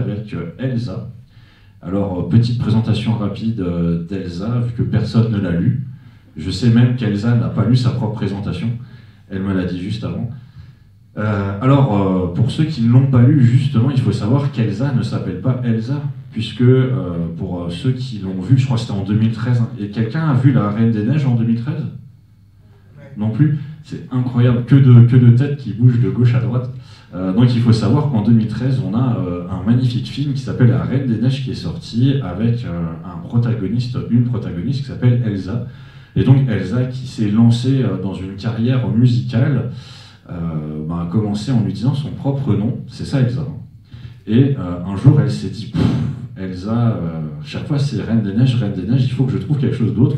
avec Elsa. Alors, petite présentation rapide d'Elsa, vu que personne ne l'a lu. Je sais même qu'Elsa n'a pas lu sa propre présentation. Elle me l'a dit juste avant. Alors, pour ceux qui ne l'ont pas lu, justement, il faut savoir qu'Elsa ne s'appelle pas Elsa, puisque pour ceux qui l'ont vu, je crois que c'était en 2013, hein, et quelqu'un a vu La Reine des Neiges en 2013 ? Non plus. C'est incroyable, que de têtes qui bougent de gauche à droite. Donc il faut savoir qu'en 2013, on a un magnifique film qui s'appelle La Reine des Neiges qui est sorti avec une protagoniste qui s'appelle Elsa. Et donc Elsa qui s'est lancée dans une carrière musicale, a commencé en utilisant son propre nom, c'est ça Elsa. Et un jour elle s'est dit, Elsa, chaque fois c'est Reine des Neiges, il faut que je trouve quelque chose d'autre.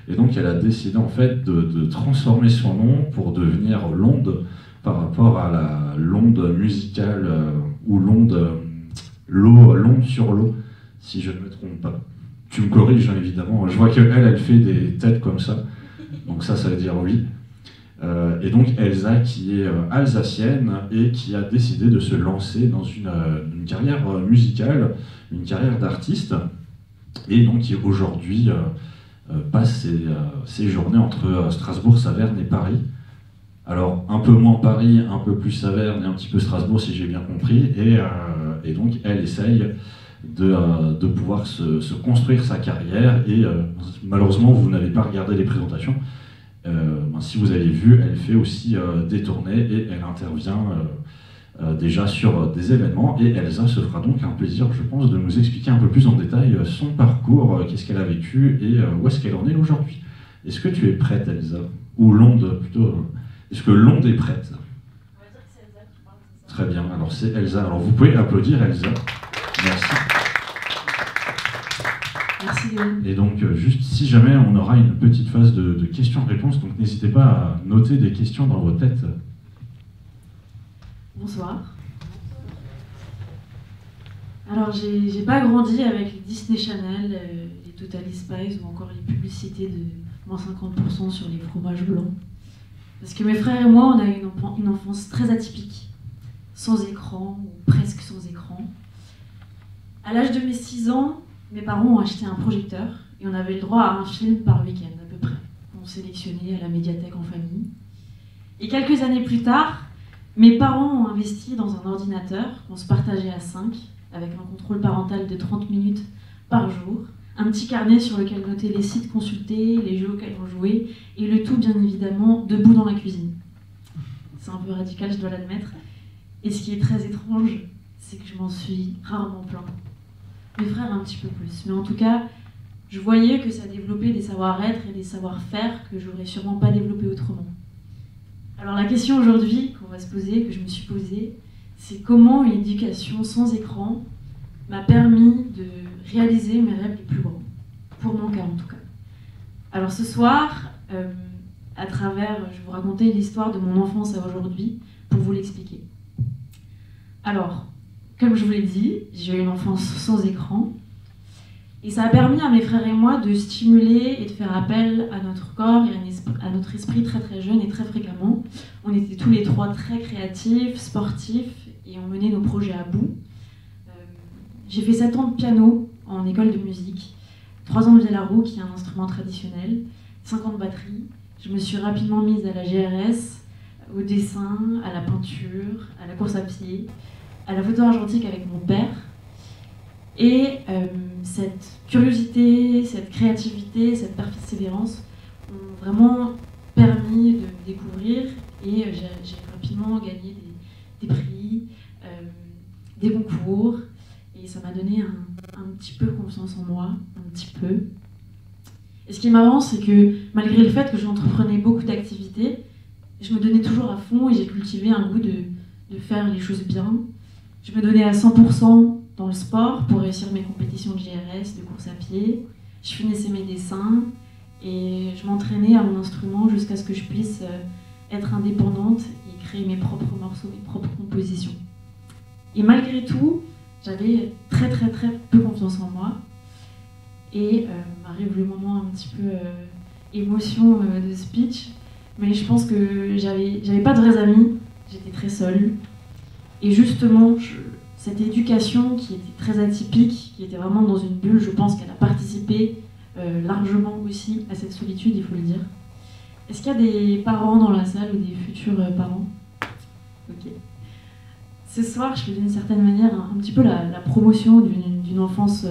Et donc elle a décidé en fait de transformer son nom pour devenir l'onde par rapport à l'onde musicale ou l'onde sur l'eau, si je ne me trompe pas. Tu me corriges hein, évidemment, je vois qu'elle fait des têtes comme ça, donc ça veut dire oui. Et donc Elsa qui est alsacienne et qui a décidé de se lancer dans une carrière musicale, une carrière d'artiste, et donc qui aujourd'hui passe ses journées entre Strasbourg, Saverne et Paris. Alors un peu moins Paris, un peu plus Saverne et un petit peu Strasbourg si j'ai bien compris, et donc elle essaye de pouvoir se construire sa carrière, et malheureusement vous n'avez pas regardé les présentations, si vous avez vu, elle fait aussi des tournées et elle intervient déjà sur des événements, et Elsa se fera donc un plaisir, je pense, de nous expliquer un peu plus en détail son parcours, qu'est-ce qu'elle a vécu et où est-ce qu'elle en est aujourd'hui. Est-ce que tu es prête, Elsa? Ou l'onde plutôt? Est-ce que l'onde est prête? On va dire que c'est Elsa qui parle, c'est ça? Très bien, alors c'est Elsa. Alors vous pouvez applaudir Elsa. Merci. Merci Léon. Et donc, juste si jamais on aura une petite phase de questions-réponses, donc n'hésitez pas à noter des questions dans vos têtes. Bonsoir. Alors, j'ai pas grandi avec les Disney Channel, les Totally Spies ou encore les publicités de moins 50% sur les fromages blancs. Parce que mes frères et moi, on a eu une enfance très atypique, sans écran ou presque sans écran. À l'âge de mes 6 ans, mes parents ont acheté un projecteur et on avait le droit à un film par week-end à peu près. On sélectionnait à la médiathèque en famille. Et quelques années plus tard, mes parents ont investi dans un ordinateur qu'on se partageait à 5, avec un contrôle parental de 30 minutes par jour, un petit carnet sur lequel noter les sites consultés, les jeux auxquels on jouait, et le tout bien évidemment debout dans la cuisine. C'est un peu radical, je dois l'admettre. Et ce qui est très étrange, c'est que je m'en suis rarement plaint. Mes frères un petit peu plus, mais en tout cas, je voyais que ça développait des savoir-être et des savoir-faire que j'aurais sûrement pas développé autrement. Alors la question aujourd'hui qu'on va se poser, que je me suis posée, c'est comment une éducation sans écran m'a permis de réaliser mes rêves les plus grands, pour mon cas en tout cas. Alors ce soir, à travers, je vais vous raconter l'histoire de mon enfance à aujourd'hui, pour vous l'expliquer. Alors, comme je vous l'ai dit, j'ai eu une enfance sans écran, et ça a permis à mes frères et moi de stimuler et de faire appel à notre corps et à notre esprit très très jeune et très fréquemment. On était tous les trois très créatifs, sportifs, et on menait nos projets à bout. J'ai fait 7 ans de piano en école de musique, 3 ans de vielle à roue, qui est un instrument traditionnel, 5 ans de batterie. Je me suis rapidement mise à la GRS, au dessin, à la peinture, à la course à pied, à la photo argentique avec mon père. Et cette curiosité, cette créativité, cette persévérance ont vraiment permis de me découvrir, et j'ai rapidement gagné des prix, des concours, et ça m'a donné un petit peu confiance en moi, un petit peu. Et ce qui est marrant, c'est que malgré le fait que j'entreprenais beaucoup d'activités, je me donnais toujours à fond et j'ai cultivé un goût de faire les choses bien. Je me donnais à 100% dans le sport pour réussir mes compétitions de GRS, de course à pied. Je finissais mes dessins et je m'entraînais à mon instrument jusqu'à ce que je puisse être indépendante et créer mes propres morceaux, mes propres compositions. Et malgré tout, j'avais très très très peu confiance en moi. Et m'arrive le moment un petit peu émotion de speech, mais je pense que j'avais pas de vrais amis, j'étais très seule. Et justement, cette éducation qui était très atypique, qui était vraiment dans une bulle, je pense qu'elle a participé largement aussi à cette solitude, il faut le dire. Est-ce qu'il y a des parents dans la salle ou des futurs parents? Ok. Ce soir, je fais d'une certaine manière un petit peu la promotion d'une enfance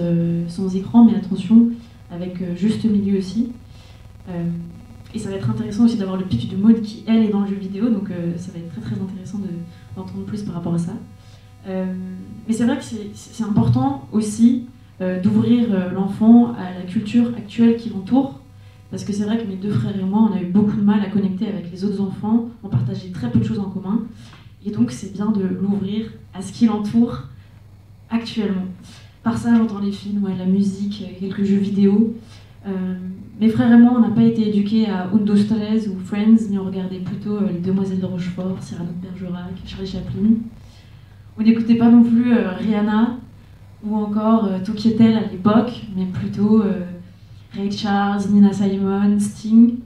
sans écran, mais attention, avec juste milieu aussi. Et ça va être intéressant aussi d'avoir le pitch de Maud qui, elle, est dans le jeu vidéo, donc ça va être très très intéressant d'entendre plus par rapport à ça. Mais c'est vrai que c'est important aussi d'ouvrir l'enfant à la culture actuelle qui l'entoure, parce que c'est vrai que mes deux frères et moi, on a eu beaucoup de mal à connecter avec les autres enfants, on partageait très peu de choses en commun, et donc c'est bien de l'ouvrir à ce qui l'entoure actuellement. Par ça, j'entends les films, la musique, quelques jeux vidéo. Mes frères et moi, on n'a pas été éduqués à Windows 13 ou Friends, mais on regardait plutôt Les Demoiselles de Rochefort, Cyrano de Bergerac, Charlie Chaplin. On n'écoutait pas non plus Rihanna ou encore Tokyo Hotel à l'époque, mais plutôt Ray Charles, Nina Simone, Sting.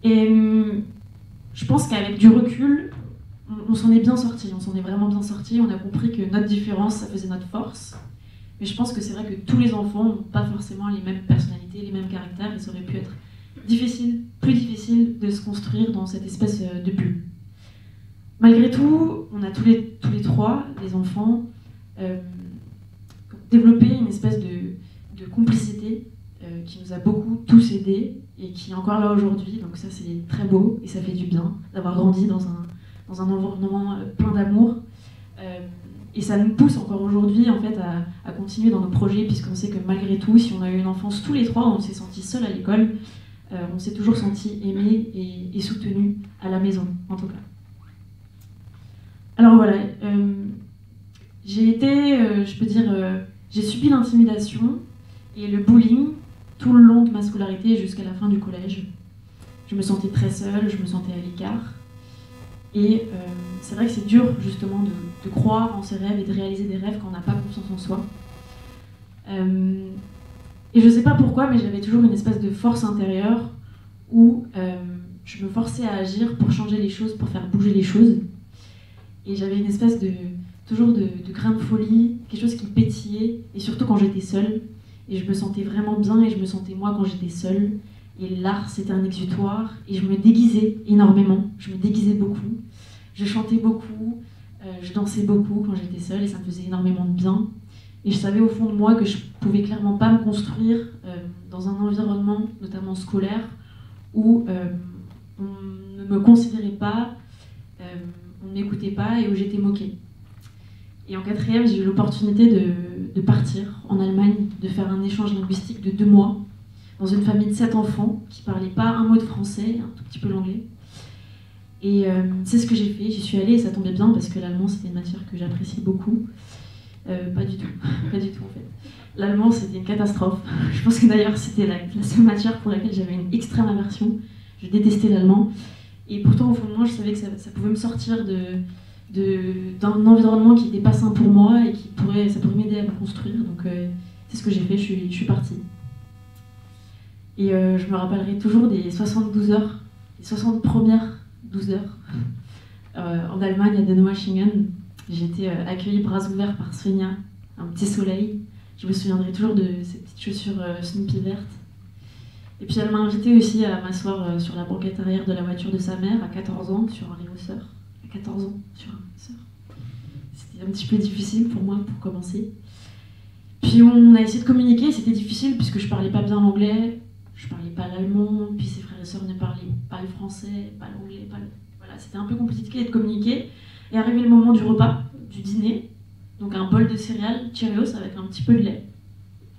Et je pense qu'avec du recul, on s'en est bien sorti, on s'en est vraiment bien sorti. On a compris que notre différence, ça faisait notre force. Mais je pense que c'est vrai que tous les enfants n'ont pas forcément les mêmes personnalités, les mêmes caractères, et ça aurait pu être difficile, plus difficile de se construire dans cette espèce de bulle. Malgré tout, on a tous les trois, les enfants, développé une espèce de complicité qui nous a beaucoup tous aidés et qui est encore là aujourd'hui. Donc ça, c'est très beau et ça fait du bien d'avoir grandi dans un environnement plein d'amour. Et ça nous pousse encore aujourd'hui en fait, à continuer dans nos projets, puisqu'on sait que malgré tout, si on a eu une enfance tous les trois, on s'est senti seul à l'école, on s'est toujours senti aimé et soutenu à la maison, en tout cas. Alors voilà, j'ai été, je peux dire, j'ai subi l'intimidation et le bullying tout le long de ma scolarité jusqu'à la fin du collège. Je me sentais très seule, je me sentais à l'écart. Et c'est vrai que c'est dur justement de croire en ses rêves et de réaliser des rêves quand on n'a pas confiance en soi. Et je ne sais pas pourquoi, mais j'avais toujours une espèce de force intérieure où je me forçais à agir pour changer les choses, pour faire bouger les choses. Et j'avais une espèce toujours de grain de folie, quelque chose qui pétillait, et surtout quand j'étais seule. Et je me sentais vraiment bien, et je me sentais moi quand j'étais seule. Et l'art, c'était un exutoire, et je me déguisais énormément, je me déguisais beaucoup. Je chantais beaucoup, je dansais beaucoup quand j'étais seule, et ça me faisait énormément de bien. Et je savais au fond de moi que je pouvais clairement pas me construire dans un environnement, notamment scolaire, où on ne me considérait pas, on ne m'écoutait pas et où j'étais moquée. Et en quatrième, j'ai eu l'opportunité de partir en Allemagne, de faire un échange linguistique de 2 mois, dans une famille de 7 enfants qui ne parlaient pas un mot de français, un tout petit peu l'anglais. Et c'est ce que j'ai fait, j'y suis allée et ça tombait bien parce que l'allemand c'était une matière que j'appréciais beaucoup. Pas du tout en fait. L'allemand c'était une catastrophe. Je pense que d'ailleurs c'était la seule matière pour laquelle j'avais une extrême aversion. Je détestais l'allemand. Et pourtant au fond de moi je savais que ça pouvait me sortir d'un environnement qui n'était pas sain pour moi et ça pourrait m'aider à me construire. Donc c'est ce que j'ai fait, je suis partie. Et je me rappellerai toujours des 72 heures, les 60 premières 12 heures en Allemagne à Denoachingen. J'ai été accueillie bras ouverts par Svenja, un petit soleil. Je me souviendrai toujours de ces petites chaussures Snoopy vertes. Et puis elle m'a invitée aussi à m'asseoir sur la banquette arrière de la voiture de sa mère à 14 ans sur un rehausseur. À 14 ans sur un rehausseur. C'était un petit peu difficile pour moi pour commencer. Puis on a essayé de communiquer, c'était difficile puisque je parlais pas bien l'anglais. Je parlais pas l'allemand, puis ses frères et sœurs ne parlaient pas le français, pas l'anglais, Voilà, c'était un peu compliqué de communiquer. Et arrivé le moment du repas, du dîner, donc un bol de céréales, Cheerios avec un petit peu de lait.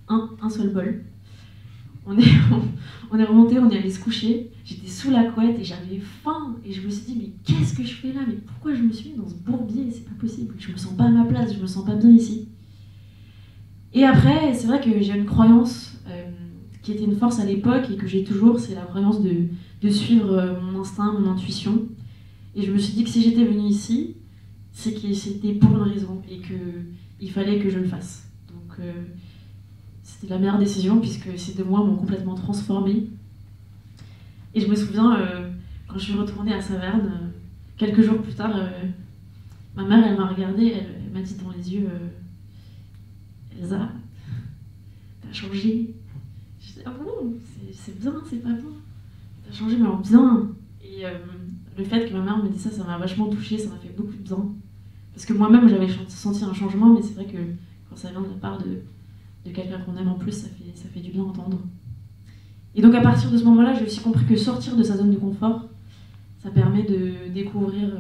Un seul bol. On est remonté, on est allé se coucher. J'étais sous la couette et j'avais faim. Et je me suis dit, mais qu'est-ce que je fais là? Mais pourquoi je me suis mis dans ce bourbier? C'est pas possible. Je me sens pas à ma place, je me sens pas bien ici. Et après, c'est vrai que j'ai une croyance qui était une force à l'époque et que j'ai toujours, c'est la croyance de suivre mon instinct, mon intuition. Et je me suis dit que si j'étais venue ici, c'est que c'était pour une raison et qu'il fallait que je le fasse. Donc c'était la meilleure décision puisque ces 2 mois m'ont complètement transformée. Et je me souviens, quand je suis retournée à Saverne, quelques jours plus tard, Ma mère, elle m'a regardée, elle m'a dit dans les yeux Elsa, t'as changé. Je dis ah bon, c'est bien, c'est pas bien. T'as changé, mais en bien. Et le fait que ma mère me dise ça, ça m'a vachement touchée, ça m'a fait beaucoup de bien. Parce que moi-même, j'avais senti un changement, mais c'est vrai que quand ça vient de la part de quelqu'un qu'on aime en plus, ça fait du bien à entendre. Et donc à partir de ce moment-là, j'ai aussi compris que sortir de sa zone de confort, ça permet de découvrir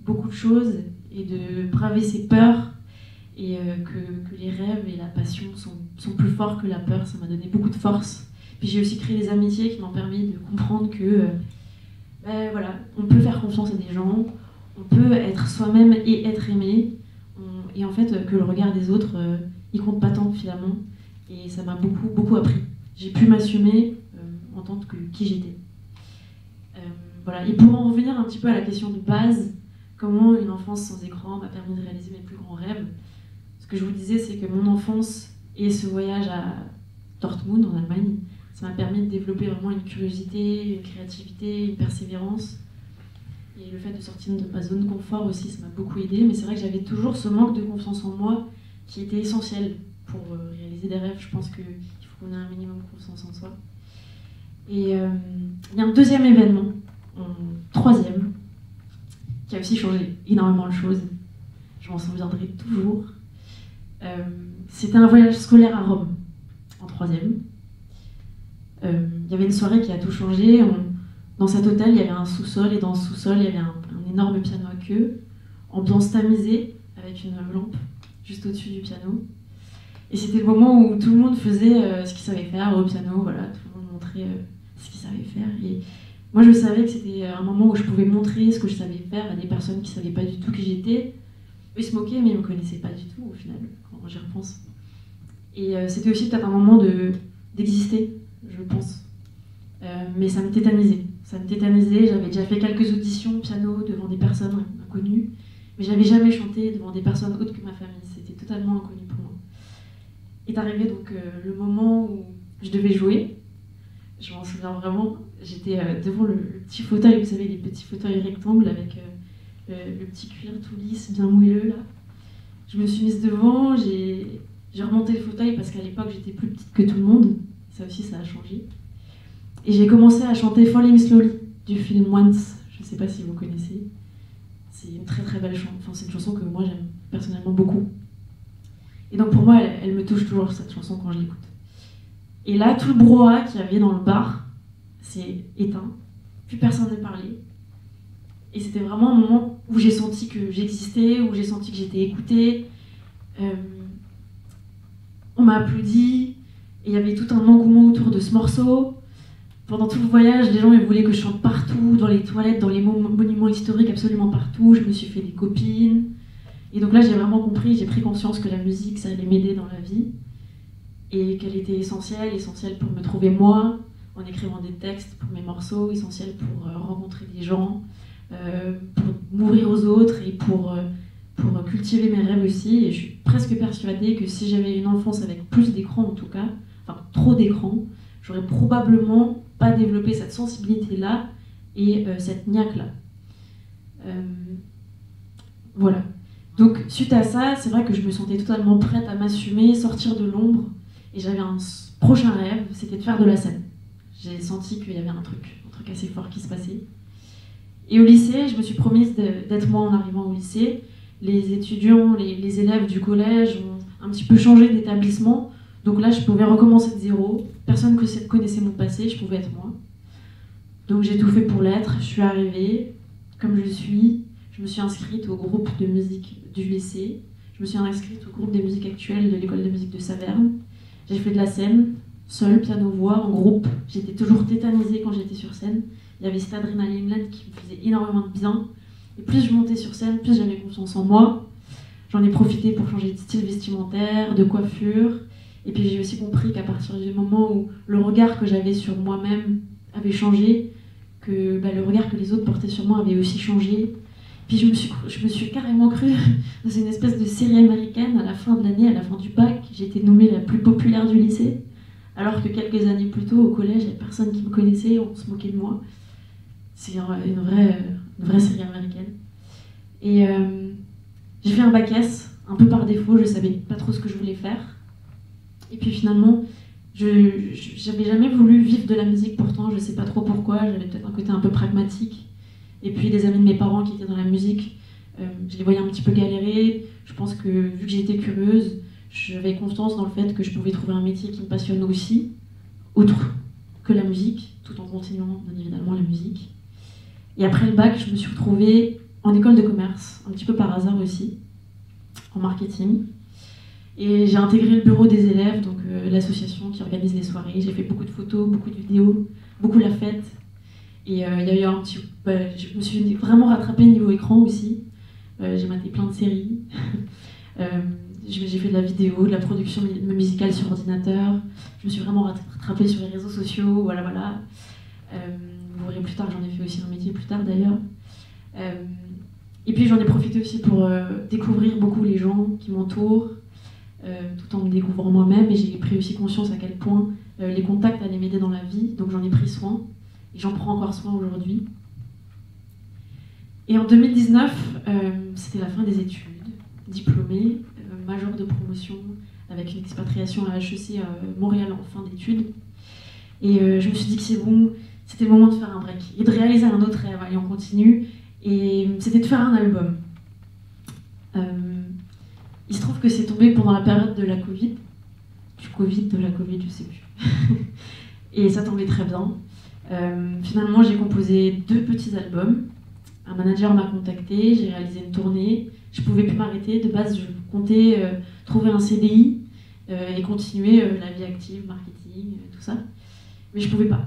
beaucoup de choses et de braver ses peurs, et que les rêves et la passion sont plus forts que la peur. Ça m'a donné beaucoup de force. Puis j'ai aussi créé des amitiés qui m'ont permis de comprendre que voilà, on peut faire confiance à des gens, on peut être soi-même et être aimé, et en fait que le regard des autres, il compte pas tant finalement, et ça m'a beaucoup, beaucoup appris. J'ai pu m'assumer en tant que qui j'étais. Voilà. Et pour en revenir un petit peu à la question de base, comment une enfance sans écran m'a permis de réaliser mes plus grands rêves, ce que je vous disais, c'est que mon enfance et ce voyage à Dortmund en Allemagne, ça m'a permis de développer vraiment une curiosité, une créativité, une persévérance. Et le fait de sortir de ma zone de confort aussi, ça m'a beaucoup aidé. Mais c'est vrai que j'avais toujours ce manque de confiance en moi qui était essentiel pour réaliser des rêves. Je pense qu'il faut qu'on ait un minimum de confiance en soi. Et il y a un deuxième événement, un troisième, qui a aussi changé énormément de choses. Je m'en souviendrai toujours. C'était un voyage scolaire à Rome, en troisième. Il y avait une soirée qui a tout changé. Dans cet hôtel, il y avait un sous-sol, et dans ce sous-sol, il y avait un énorme piano à queue, ambiance tamisée, avec une lampe juste au-dessus du piano. Et c'était le moment où tout le monde faisait ce qu'il savait faire au piano, voilà, tout le monde montrait ce qu'il savait faire. Et moi, je savais que c'était un moment où je pouvais montrer ce que je savais faire à des personnes qui ne savaient pas du tout qui j'étais. Ils se moquaient, mais ils ne me connaissaient pas du tout, au final, quand j'y repense. Et c'était aussi peut-être un moment d'exister, je pense. Mais ça me tétanisait. J'avais déjà fait quelques auditions piano devant des personnes inconnues, mais j'avais jamais chanté devant des personnes autres que ma famille. C'était totalement inconnu pour moi. Est arrivé donc le moment où je devais jouer. Je m'en souviens vraiment. J'étais devant le petit fauteuil, vous savez, les petits fauteuils rectangles avec le petit cuir tout lisse, bien moelleux là. Je me suis mise devant, j'ai remonté le fauteuil parce qu'à l'époque j'étais plus petite que tout le monde. Ça aussi, ça a changé. Et j'ai commencé à chanter Falling Slowly du film Once. Je ne sais pas si vous connaissez. C'est une très très belle chanson. Enfin, c'est une chanson que moi j'aime personnellement beaucoup. Et donc pour moi, elle me touche toujours cette chanson quand je l'écoute. Et là, tout le brouhaha qu'il y avait dans le bar s'est éteint. Plus personne ne parlait. Et c'était vraiment un moment où j'ai senti que j'existais, où j'ai senti que j'étais écoutée. On m'a applaudi. Et il y avait tout un engouement autour de ce morceau. Pendant tout le voyage, les gens ils voulaient que je chante partout, dans les toilettes, dans les monuments historiques, absolument partout. Je me suis fait des copines. Et donc là, j'ai vraiment compris, j'ai pris conscience que la musique, ça allait m'aider dans la vie. Et qu'elle était essentielle pour me trouver moi, en écrivant des textes pour mes morceaux, essentielle pour rencontrer des gens, pour m'ouvrir aux autres et pour cultiver mes rêves aussi. Et je suis presque persuadée que si j'avais une enfance avec plus d'écran en tout cas, enfin trop d'écran, j'aurais probablement pas développé cette sensibilité-là et cette niaque-là. Voilà. Donc, suite à ça, c'est vrai que je me sentais totalement prête à m'assumer, sortir de l'ombre, et j'avais un prochain rêve, c'était de faire de la scène. J'ai senti qu'il y avait un truc assez fort qui se passait. Et au lycée, je me suis promise d'être moi en arrivant au lycée. Les étudiants, les élèves du collège ont un petit peu changé d'établissement. Donc là, je pouvais recommencer de zéro. Personne ne connaissait mon passé, je pouvais être moi. Donc j'ai tout fait pour l'être. Je suis arrivée comme je suis. Je me suis inscrite au groupe de musique du lycée. Je me suis inscrite au groupe des musiques actuelles de l'école de musique de Saverne. J'ai fait de la scène, seule, piano-voix, en groupe. J'étais toujours tétanisée quand j'étais sur scène. Il y avait cette adrénaline-là qui me faisait énormément de bien. Et plus je montais sur scène, plus j'avais confiance en moi. J'en ai profité pour changer de style vestimentaire, de coiffure. Et puis j'ai aussi compris qu'à partir du moment où le regard que j'avais sur moi-même avait changé, que le regard que les autres portaient sur moi avait aussi changé. Puis je me suis carrément crue dans une espèce de série américaine à la fin de l'année, à la fin du bac. J'ai été nommée la plus populaire du lycée, alors que quelques années plus tôt, au collège, il n'y avait personne qui me connaissait, on se moquait de moi. C'est une vraie série américaine. Et J'ai fait un bac S, un peu par défaut, je savais pas trop ce que je voulais faire. Et puis finalement, j'avais jamais voulu vivre de la musique pourtant, je sais pas trop pourquoi, j'avais peut-être un côté un peu pragmatique. Et puis des amis de mes parents qui étaient dans la musique, je les voyais un petit peu galérer. Je pense que vu que j'étais curieuse, j'avais confiance dans le fait que je pouvais trouver un métier qui me passionne aussi, autre que la musique, tout en continuant bien évidemment la musique. Et après le bac, je me suis retrouvée en école de commerce, un petit peu par hasard aussi, en marketing. Et j'ai intégré le bureau des élèves, donc l'association qui organise les soirées. J'ai fait beaucoup de photos, beaucoup de vidéos, beaucoup la fête. Et il y a eu un petit... je me suis vraiment rattrapée niveau écran aussi. J'ai maté plein de séries. J'ai fait de la vidéo, de la production musicale sur ordinateur. Je me suis vraiment rattrapée sur les réseaux sociaux, voilà. Vous verrez plus tard, j'en ai fait aussi un métier plus tard d'ailleurs. Et puis j'en ai profité aussi pour découvrir beaucoup les gens qui m'entourent, tout en me découvrant moi-même. Et j'ai pris aussi conscience à quel point les contacts allaient m'aider dans la vie, donc j'en ai pris soin. Et j'en prends encore soin aujourd'hui. Et en 2019, c'était la fin des études, diplômée, major de promotion, avec une expatriation à HEC Montréal en fin d'études. Et je me suis dit que c'est bon, c'était le moment de faire un break et de réaliser un autre rêve. Allez, on continue. Et c'était de faire un album. Il se trouve que c'est tombé pendant la période de la Covid. De la Covid, je sais plus. Et ça tombait très bien. Finalement, j'ai composé 2 petits albums. Un manager m'a contacté, j'ai réalisé une tournée. Je pouvais plus m'arrêter. De base, je comptais trouver un CDI et continuer la vie active, marketing, tout ça. Mais je pouvais pas.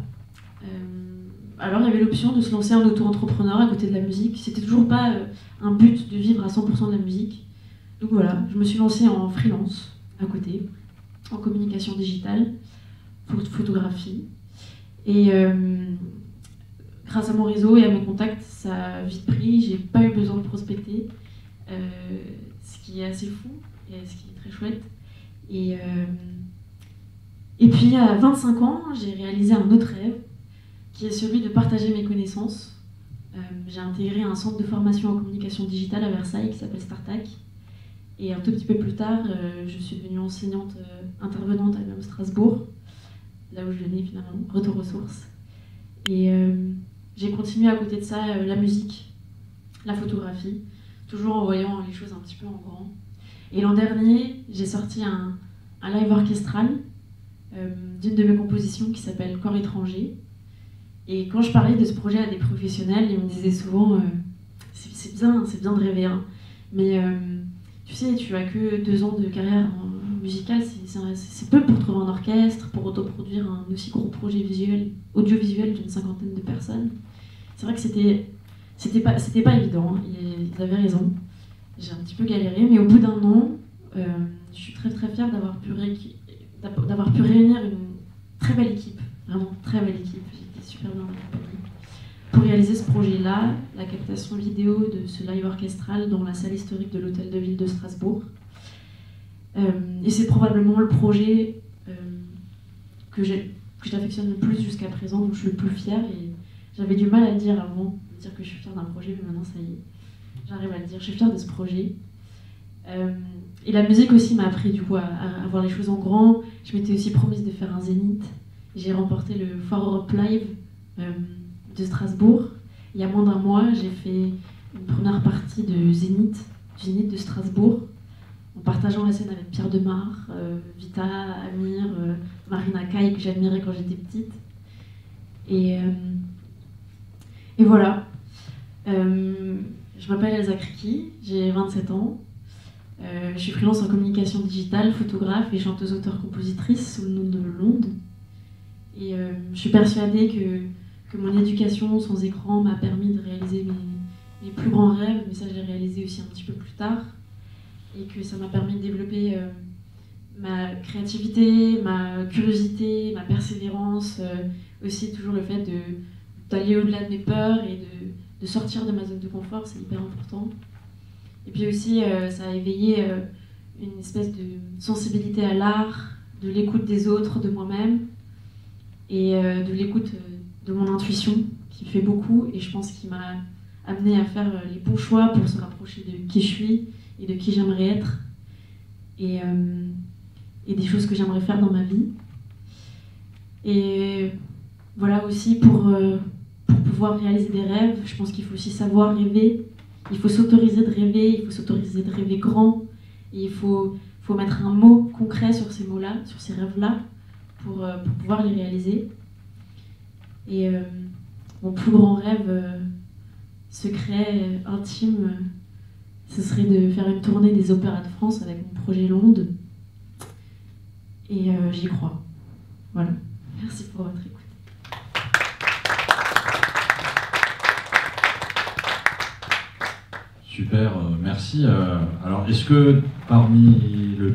Alors, il y avait l'option de se lancer en auto-entrepreneur à côté de la musique. C'était toujours pas un but de vivre à 100% de la musique. Donc voilà, je me suis lancée en freelance à côté, en communication digitale, photographie. Et grâce à mon réseau et à mes contacts, ça a vite pris. J'ai pas eu besoin de prospecter, ce qui est assez fou et ce qui est très chouette. Et puis à 25 ans, j'ai réalisé un autre rêve, qui est celui de partager mes connaissances. J'ai intégré un centre de formation en communication digitale à Versailles qui s'appelle Startac. Et un tout petit peu plus tard, je suis devenue enseignante intervenante à l'UM Strasbourg, là où je venais finalement, retour aux sources. Et j'ai continué à côté de ça la musique, la photographie, toujours en voyant les choses un petit peu en grand. Et l'an dernier, j'ai sorti un live orchestral d'une de mes compositions qui s'appelle Corps étranger. Et quand je parlais de ce projet à des professionnels, ils me disaient souvent c'est bien de rêver, hein, mais tu sais, tu as que 2 ans de carrière musicale, c'est peu pour trouver un orchestre, pour autoproduire un aussi gros projet audiovisuel d'une 50aine de personnes. C'est vrai que c'était pas évident, hein, ils avaient raison. J'ai un petit peu galéré, mais au bout d'un an, je suis très très fière d'avoir pu réunir une très belle équipe, vraiment très belle équipe. J'étais super bien accompagnée pour réaliser ce projet-là, la captation vidéo de ce live orchestral dans la salle historique de l'Hôtel de Ville de Strasbourg. Et c'est probablement le projet que j'affectionne le plus jusqu'à présent, dont je suis le plus fière. Et j'avais du mal à le dire avant, de dire que je suis fière d'un projet, mais maintenant ça y est, j'arrive à le dire, je suis fière de ce projet. Et la musique aussi m'a appris du coup à voir les choses en grand. Je m'étais aussi promise de faire un zénith. J'ai remporté le Foire Europe Live de Strasbourg. Il y a moins d'un mois, j'ai fait une première partie du Zénith de Strasbourg, en partageant la scène avec Pierre Demar, Vita, Amir, Marina Kaye, que j'admirais quand j'étais petite. Et voilà. Je m'appelle Elsa Kriki, j'ai 27 ans. Je suis freelance en communication digitale, photographe et chanteuse auteure-compositrice sous le nom de Londe. Et je suis persuadée que mon éducation sans écran m'a permis de réaliser mes plus grands rêves, mais ça je l'ai réalisé aussi un petit peu plus tard, et que ça m'a permis de développer ma créativité, ma curiosité, ma persévérance, aussi toujours le fait d'aller au-delà de mes peurs et de sortir de ma zone de confort, c'est hyper important. Et puis aussi ça a éveillé une espèce de sensibilité à l'art, de l'écoute des autres, de moi-même, et de l'écoute de mon intuition, qui fait beaucoup, et je pense qu'il m'a amené à faire les bons choix pour se rapprocher de qui je suis et de qui j'aimerais être et des choses que j'aimerais faire dans ma vie. Et voilà aussi pour pouvoir réaliser des rêves, je pense qu'il faut aussi savoir rêver, il faut s'autoriser de rêver, il faut s'autoriser de rêver grand, et il faut mettre un mot concret sur ces mots-là, sur ces rêves-là, pour pouvoir les réaliser. Et mon plus grand rêve secret, intime, ce serait de faire une tournée des opéras de France avec mon projet L'Onde. Et j'y crois. Voilà. Merci pour votre écoute. Super, merci. Alors, est-ce que parmi